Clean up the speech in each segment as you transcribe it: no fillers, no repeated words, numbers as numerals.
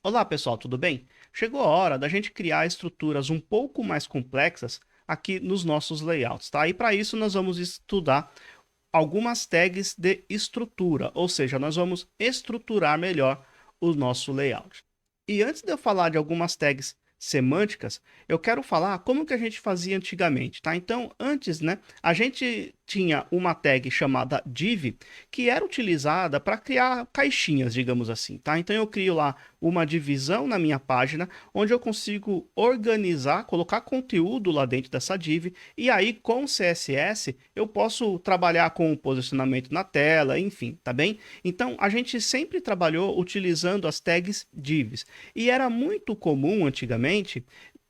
Olá pessoal, tudo bem? Chegou a hora da gente criar estruturas um pouco mais complexas aqui nos nossos layouts, tá? E para isso nós vamos estudar algumas tags de estrutura, ou seja, nós vamos estruturar melhor o nosso layout. E antes de eu falar de algumas tags semânticas, eu quero falar como que a gente fazia antigamente, tá? Então, antes, né, a gente tinha uma tag chamada div, que era utilizada para criar caixinhas, digamos assim, tá? Então eu crio lá uma divisão na minha página, onde eu consigo organizar, colocar conteúdo lá dentro dessa div, e aí com CSS eu posso trabalhar com o posicionamento na tela, enfim, tá bem? Então a gente sempre trabalhou utilizando as tags divs, e era muito comum antigamente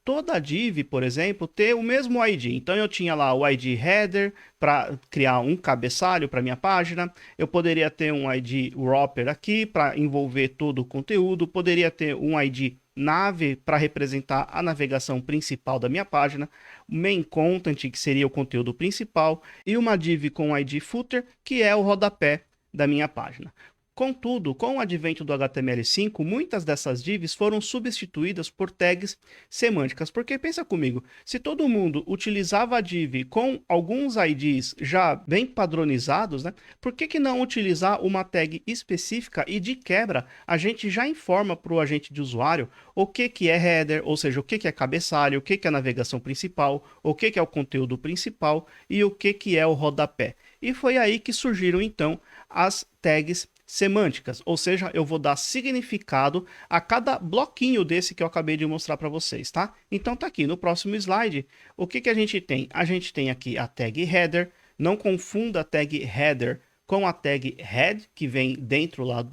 toda div, por exemplo, ter o mesmo ID. Então eu tinha lá o ID header para criar um cabeçalho para minha página. Eu poderia ter um ID wrapper aqui para envolver todo o conteúdo. Poderia ter um ID nave para representar a navegação principal da minha página, main content, que seria o conteúdo principal, e uma div com ID footer, que é o rodapé da minha página. Contudo, com o advento do HTML5, muitas dessas divs foram substituídas por tags semânticas. Porque pensa comigo, se todo mundo utilizava a div com alguns IDs já bem padronizados, né, por que não utilizar uma tag específica e de quebra a gente já informa para o agente de usuário o que é header, ou seja, o que é cabeçalho, o que é a navegação principal, o que é o conteúdo principal e o que é o rodapé. E foi aí que surgiram então as tags semânticas, ou seja, eu vou dar significado a cada bloquinho desse que eu acabei de mostrar para vocês, tá? Então tá aqui no próximo slide, o que a gente tem? A gente tem aqui a tag header, não confunda a tag header com a tag head, que vem dentro lá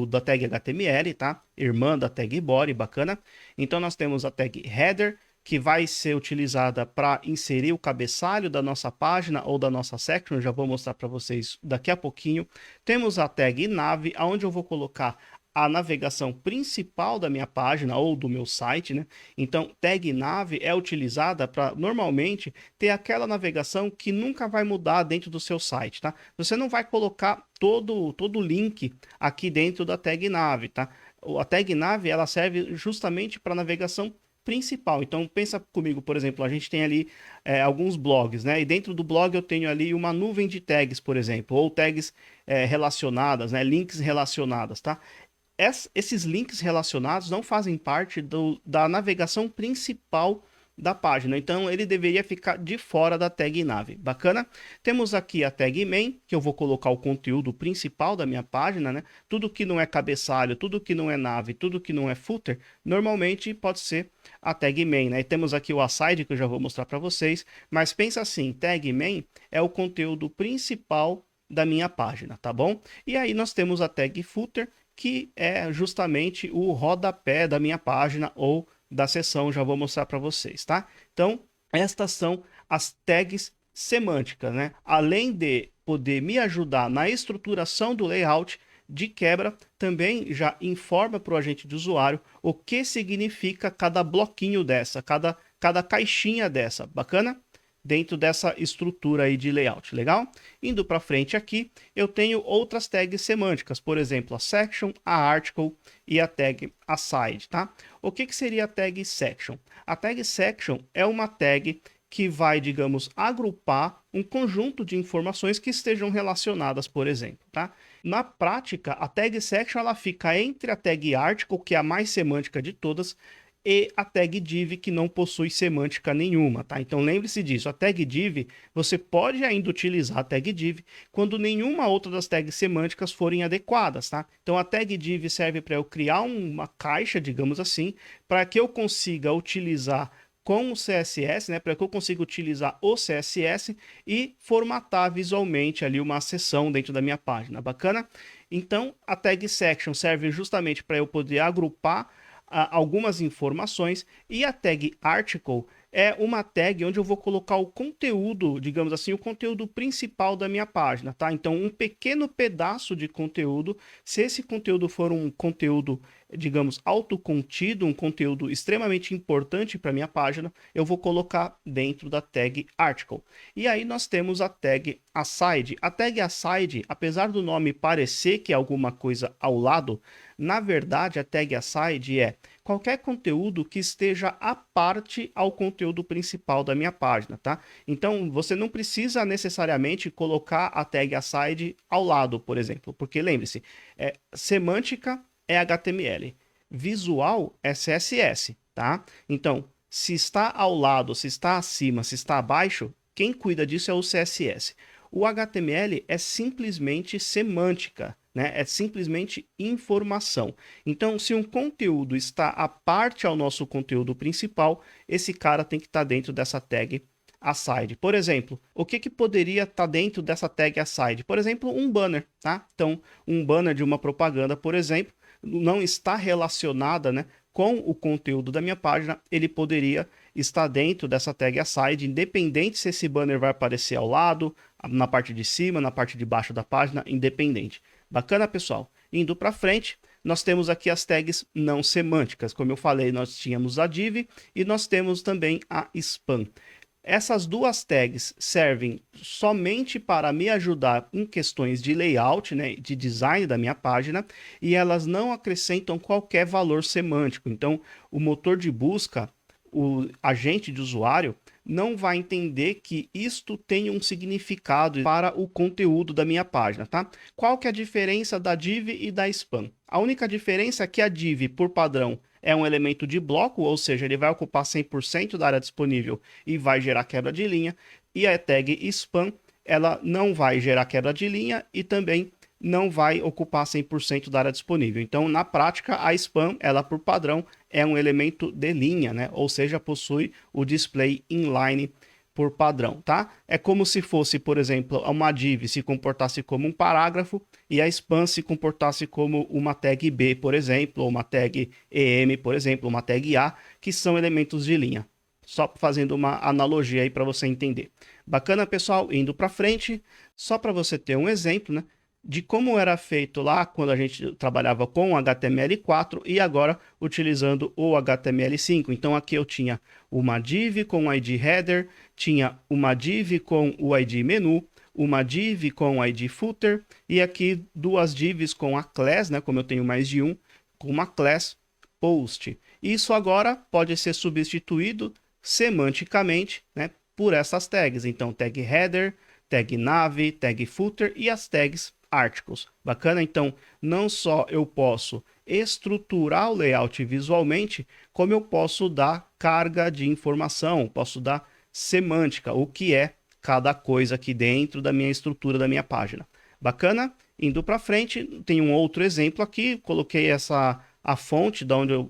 da tag HTML, tá? Irmã da tag body, bacana. Então nós temos a tag header, que vai ser utilizada para inserir o cabeçalho da nossa página ou da nossa section, já vou mostrar para vocês daqui a pouquinho. Temos a tag nave, onde eu vou colocar a navegação principal da minha página ou do meu site, né? Então, tag nave é utilizada para, normalmente, ter aquela navegação que nunca vai mudar dentro do seu site, tá? Você não vai colocar todo o link aqui dentro da tag nave, tá? A tag nave, ela serve justamente para navegação principal. Então, pensa comigo, por exemplo, a gente tem ali alguns blogs, né? E dentro do blog eu tenho ali uma nuvem de tags, por exemplo, ou tags relacionadas, né? Links relacionadas, tá? Esses links relacionados não fazem parte da navegação principal da página, então ele deveria ficar de fora da tag nave. Bacana? Temos aqui a tag main, que eu vou colocar o conteúdo principal da minha página, né? Tudo que não é cabeçalho, tudo que não é nave, tudo que não é footer, normalmente pode ser a tag main, né? E temos aqui o aside que eu já vou mostrar para vocês, mas pensa assim, tag main é o conteúdo principal da minha página, tá bom? E aí nós temos a tag footer, que é justamente o rodapé da minha página ou da seção, já vou mostrar para vocês, tá? Então, estas são as tags semânticas, né? Além de poder me ajudar na estruturação do layout, de quebra, também já informa para o agente de usuário o que significa cada bloquinho dessa, cada caixinha dessa, bacana? Dentro dessa estrutura aí de layout, legal? Indo para frente aqui, eu tenho outras tags semânticas, por exemplo, a section, a article e a tag aside, tá? O que seria a tag section? A tag section é uma tag que vai, digamos, agrupar um conjunto de informações que estejam relacionadas, por exemplo, tá? Na prática, a tag section ela fica entre a tag article, que é a mais semântica de todas, e a tag div, que não possui semântica nenhuma, tá? Então lembre-se disso, a tag div, você pode ainda utilizar a tag div quando nenhuma outra das tags semânticas forem adequadas, tá? Então a tag div serve para eu criar uma caixa, digamos assim, para que eu consiga utilizar com o CSS, né, para que eu consiga utilizar o CSS e formatar visualmente ali uma seção dentro da minha página, bacana? Então a tag section serve justamente para eu poder agrupar algumas informações, e a tag article é uma tag onde eu vou colocar o conteúdo, digamos assim, o conteúdo principal da minha página, tá? Então, um pequeno pedaço de conteúdo, se esse conteúdo for um conteúdo digamos, autocontido, um conteúdo extremamente importante para minha página, eu vou colocar dentro da tag article. E aí nós temos a tag aside. A tag aside, apesar do nome parecer que é alguma coisa ao lado, na verdade a tag aside é qualquer conteúdo que esteja à parte ao conteúdo principal da minha página, tá? Então, você não precisa necessariamente colocar a tag aside ao lado, por exemplo, porque lembre-se, semântica é HTML, visual é CSS, tá? Então, se está ao lado, se está acima, se está abaixo, quem cuida disso é o CSS. O HTML é simplesmente semântica, né? É simplesmente informação. Então, se um conteúdo está à parte ao nosso conteúdo principal, esse cara tem que estar dentro dessa tag aside. Por exemplo, o que poderia estar dentro dessa tag aside? Por exemplo, um banner, tá? Então, um banner de uma propaganda, por exemplo, não está relacionada, né, com o conteúdo da minha página, ele poderia estar dentro dessa tag aside, independente se esse banner vai aparecer ao lado, na parte de cima, na parte de baixo da página, independente. Bacana, pessoal? Indo para frente, nós temos aqui as tags não semânticas. Como eu falei, nós tínhamos a div e nós temos também a span. Essas duas tags servem somente para me ajudar em questões de layout, né, de design da minha página, e elas não acrescentam qualquer valor semântico. Então, o motor de busca, o agente de usuário, não vai entender que isto tem um significado para o conteúdo da minha página, tá? Qual que é a diferença da div e da span? A única diferença é que a div, por padrão, é um elemento de bloco, ou seja, ele vai ocupar 100% da área disponível e vai gerar quebra de linha, e a tag span, ela não vai gerar quebra de linha e também não vai ocupar 100% da área disponível. Então, na prática, a span, ela por padrão, é um elemento de linha, né? Ou seja, possui o display inline por padrão, tá? É como se fosse, por exemplo, uma div se comportasse como um parágrafo e a span se comportasse como uma tag B, por exemplo, ou uma tag EM, por exemplo, uma tag A, que são elementos de linha. Só fazendo uma analogia aí para você entender. Bacana, pessoal? Indo para frente, só para você ter um exemplo, né, de como era feito lá quando a gente trabalhava com o HTML4 e agora utilizando o HTML5. Então aqui eu tinha uma div com o ID header, tinha uma div com o ID menu, uma div com o ID footer e aqui duas divs com a class, né, como eu tenho mais de um, com uma class post. Isso agora pode ser substituído semanticamente, né, por essas tags. Então tag header, tag nav, tag footer e as tags articles. Bacana? Então, não só eu posso estruturar o layout visualmente, como eu posso dar carga de informação, posso dar semântica, o que é cada coisa aqui dentro da minha estrutura da minha página. Bacana? Indo para frente, tem um outro exemplo aqui, coloquei a fonte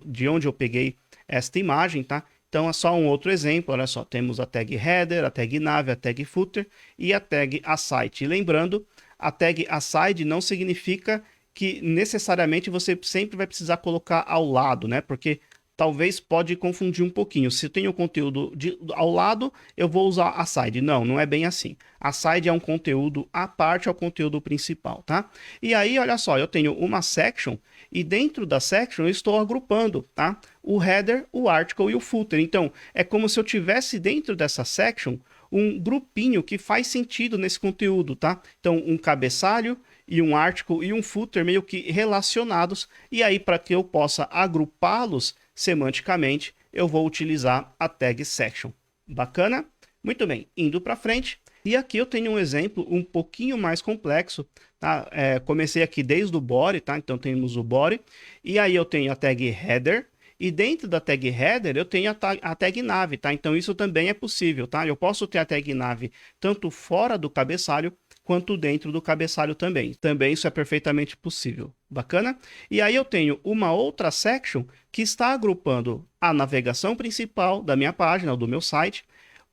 de onde eu peguei esta imagem, tá? Então é só um outro exemplo, olha só, temos a tag header, a tag nav, a tag footer e a tag aside. E lembrando, a tag aside não significa que necessariamente você sempre vai precisar colocar ao lado, né? Porque talvez pode confundir um pouquinho. Se eu tenho conteúdo ao lado, eu vou usar aside. Não, não é bem assim. Aside é um conteúdo à parte ao conteúdo principal, tá? E aí, olha só, eu tenho uma section e dentro da section eu estou agrupando, tá? O header, o article e o footer. Então, é como se eu tivesse dentro dessa section um grupinho que faz sentido nesse conteúdo, tá? Então, um cabeçalho e um article e um footer meio que relacionados. E aí, para que eu possa agrupá-los semanticamente, eu vou utilizar a tag section. Bacana? Muito bem, indo para frente. E aqui eu tenho um exemplo um pouquinho mais complexo, tá? Comecei aqui desde o body, tá? Então temos o body. E aí eu tenho a tag header. E dentro da tag header eu tenho a tag nav, tá? Então isso também é possível, tá? Eu posso ter a tag nav tanto fora do cabeçalho quanto dentro do cabeçalho também. Também isso é perfeitamente possível. Bacana? E aí eu tenho uma outra section que está agrupando a navegação principal da minha página, ou do meu site,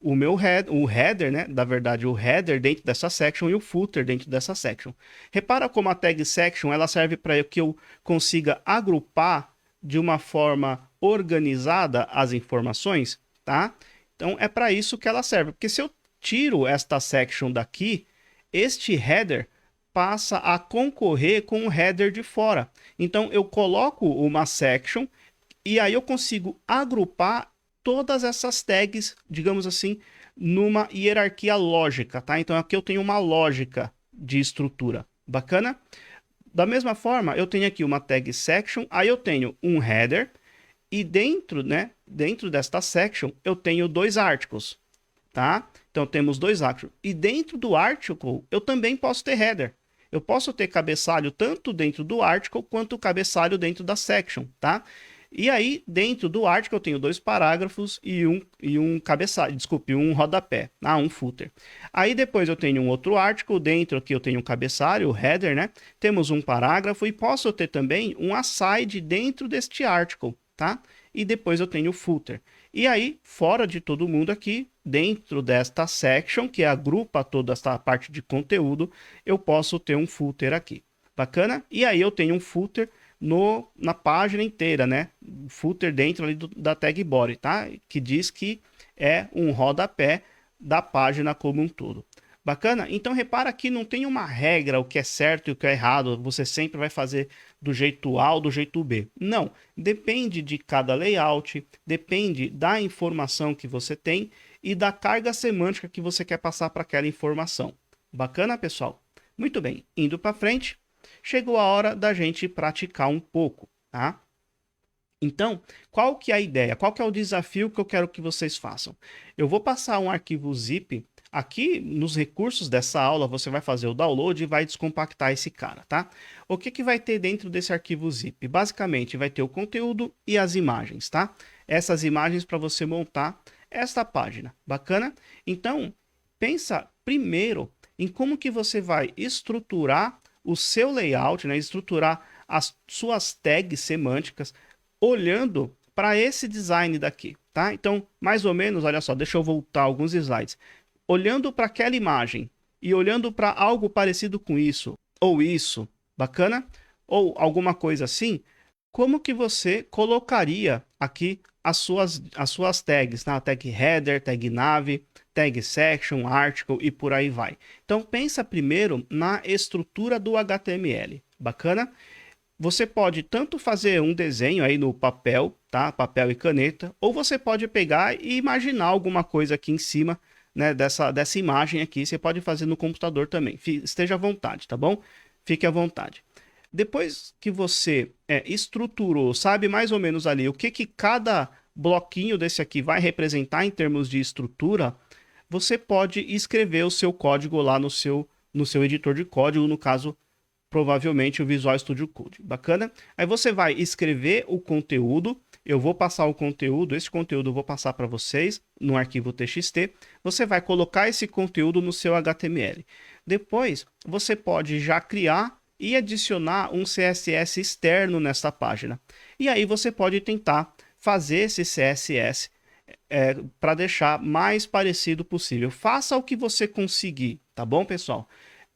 o header, né? Na verdade, o header dentro dessa section e o footer dentro dessa section. Repara como a tag section ela serve para que eu consiga agrupar de uma forma organizada as informações, tá? Então é para isso que ela serve, porque se eu tiro esta section daqui, este header passa a concorrer com o header de fora. Então eu coloco uma section e aí eu consigo agrupar todas essas tags, digamos assim, numa hierarquia lógica, tá? Então aqui eu tenho uma lógica de estrutura. Bacana? Da mesma forma, eu tenho aqui uma tag section, aí eu tenho um header e dentro, né, dentro desta section eu tenho dois articles, tá? Então temos dois articles. E dentro do article eu também posso ter header. Eu posso ter cabeçalho tanto dentro do article quanto cabeçalho dentro da section, tá? E aí, dentro do article, eu tenho dois parágrafos e um cabeçalho, desculpe, um rodapé, um footer. Aí depois eu tenho um outro article, dentro aqui eu tenho um cabeçalho, o header, né? Temos um parágrafo e posso ter também um aside dentro deste article, tá? E depois eu tenho o footer. E aí, fora de todo mundo aqui, dentro desta section, que agrupa toda essa parte de conteúdo, eu posso ter um footer aqui. Bacana? E aí eu tenho um footer na página inteira, né? O footer dentro ali da tag body, tá? Que diz que é um rodapé da página como um todo. Bacana? Então repara que não tem uma regra, o que é certo e o que é errado, você sempre vai fazer do jeito A ou do jeito B. Não, depende de cada layout, depende da informação que você tem e da carga semântica que você quer passar para aquela informação. Bacana, pessoal? Muito bem, indo para frente, chegou a hora da gente praticar um pouco, tá? Então, qual que é a ideia? Qual que é o desafio que eu quero que vocês façam? Eu vou passar um arquivo zip. Aqui nos recursos dessa aula, você vai fazer o download e vai descompactar esse cara, tá? O que que vai ter dentro desse arquivo zip? Basicamente, vai ter o conteúdo e as imagens, tá? Essas imagens para você montar esta página. Bacana? Então, pensa primeiro em como que você vai estruturar o seu layout, né? Estruturar as suas tags semânticas olhando para esse design daqui, tá? Então, mais ou menos, olha só, deixa eu voltar alguns slides. Olhando para aquela imagem e olhando para algo parecido com isso, ou isso, bacana? Ou alguma coisa assim, como que você colocaria aqui as suas tags, tá? Tag header, tag nav, tag section, article e por aí vai. Então, pensa primeiro na estrutura do HTML, bacana? Você pode tanto fazer um desenho aí no papel, tá? Papel e caneta, ou você pode pegar e imaginar alguma coisa aqui em cima, né, dessa imagem aqui. Você pode fazer no computador também. Esteja à vontade, tá bom? Fique à vontade. Depois que você estruturou, sabe mais ou menos ali o que cada bloquinho desse aqui vai representar em termos de estrutura, você pode escrever o seu código lá no seu editor de código, no caso, provavelmente o Visual Studio Code. Bacana? Aí você vai escrever o conteúdo, eu vou passar o conteúdo, esse conteúdo eu vou passar para vocês no arquivo TXT, você vai colocar esse conteúdo no seu HTML. Depois, você pode já criar e adicionar um CSS externo nesta página. E aí você pode tentar fazer esse CSS para deixar mais parecido possível. Faça o que você conseguir, tá bom, pessoal?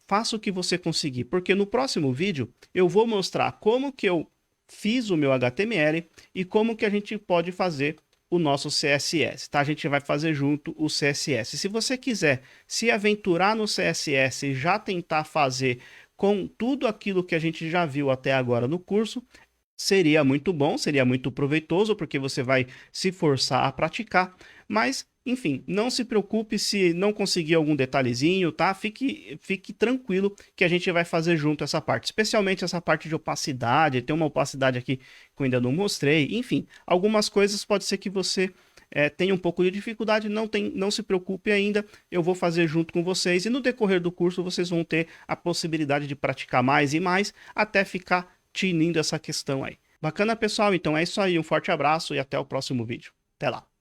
Faça o que você conseguir, porque no próximo vídeo eu vou mostrar como que eu fiz o meu HTML e como que a gente pode fazer o nosso CSS, tá? A gente vai fazer junto o CSS. Se você quiser se aventurar no CSS e já tentar fazer com tudo aquilo que a gente já viu até agora no curso, seria muito bom, seria muito proveitoso, porque você vai se forçar a praticar, mas enfim, não se preocupe se não conseguir algum detalhezinho, tá? Fique tranquilo que a gente vai fazer junto essa parte, especialmente essa parte de opacidade. Tem uma opacidade aqui que eu ainda não mostrei. Enfim, algumas coisas pode ser que você tenha um pouco de dificuldade, não se preocupe ainda, eu vou fazer junto com vocês e no decorrer do curso vocês vão ter a possibilidade de praticar mais e mais até ficar tinindo essa questão aí. Bacana, pessoal? Então é isso aí, um forte abraço e até o próximo vídeo. Até lá!